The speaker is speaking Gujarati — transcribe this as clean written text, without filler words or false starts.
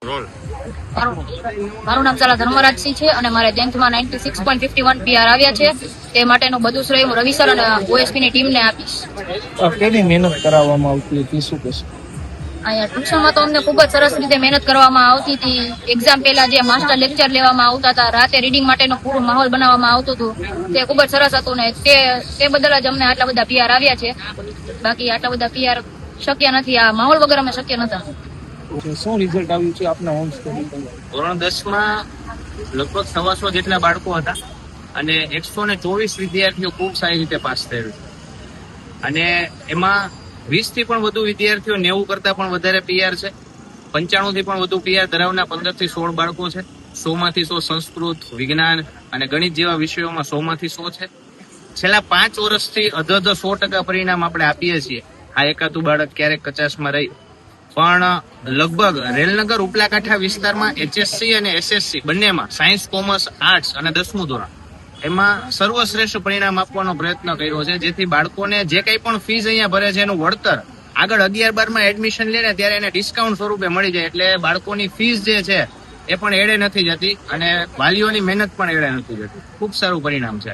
રોલ મારું નામ ચાલા ધર્મરાજસિંહ છે અને મારે 10th માં 96.51 પીઆર આવ્યા છે. તે માટેનું બધું શ્રેય હું રવિ સર અને ઓએસપી ની ટીમને આપીશ. કેવી મહેનત કરાવવામાં આવતી હતી શું કહેશો? અહીંયા ટ્યુશનમાં તો અમને ખૂબ જ સરસ રીતે મહેનત કરવામાં આવતી હતી. એક્ઝામ પહેલા જે માસ્ટર લેક્ચર લેવામાં આવતા હતા, રાતે રીડિંગ માટેનો પૂરો માહોલ બનાવવામાં આવતો હતો, તે ખૂબ જ સરસ હતું ને તે બદલ જ અમને આટલા બધા પીઆર આવ્યા છે. બાકી આટલા બધા પીઆર શક્ય નથી, આ માહોલ વગર અમે શક્ય નતા. શું રિઝલ્ટ આવ્યું છે આપના હોમ સ્ટડી? ધોરણ 10 માં લગભગ 125 જેટલા બાળકો હતા અને 124 વિદ્યાર્થીઓ ખૂબ સારી રીતે પાસ થયેલ અને એમાં 20 થી પણ વધુ વિદ્યાર્થીઓ 90 કરતા પણ વધારે પીઆર છે. 95 થી પણ વધુ પીઆર ધરાવનાર 15 થી 16 બાળકો છે. 100 માંથી 100 સંસ્કૃત, વિજ્ઞાન અને ગણિત જેવા વિષયોમાં 100 માંથી 100 છે. છેલ્લા 5 વર્ષથી અધધ 100% પરિણામ આપણે આપીએ છીએ. આ એકાતું બાળક ક્યારેક 50માં રહી, પણ લગભગ રેલનગર ઉપલા કાંઠા વિસ્તારમાં HSC અને SSC બંનેમાં સાયન્સ, કોમર્સ, આર્ટ્સ અને 10મું ધોરણ એમાં સર્વશ્રેષ્ઠ પરિણામ આપવાનો પ્રયત્ન કર્યો છે, જેથી બાળકોને જે કંઈ પણ ફીસ અહીંયા ભરે છે એનું વળતર આગળ 11-12માં એડમિશન લે ને ત્યારે એને ડિસ્કાઉન્ટ સ્વરૂપે મળી જાય. એટલે બાળકોની ફીસ જે છે એ પણ એડે નથી જતી અને વાલીઓની મહેનત પણ એડે નથી જતી. ખૂબ સારું પરિણામ છે.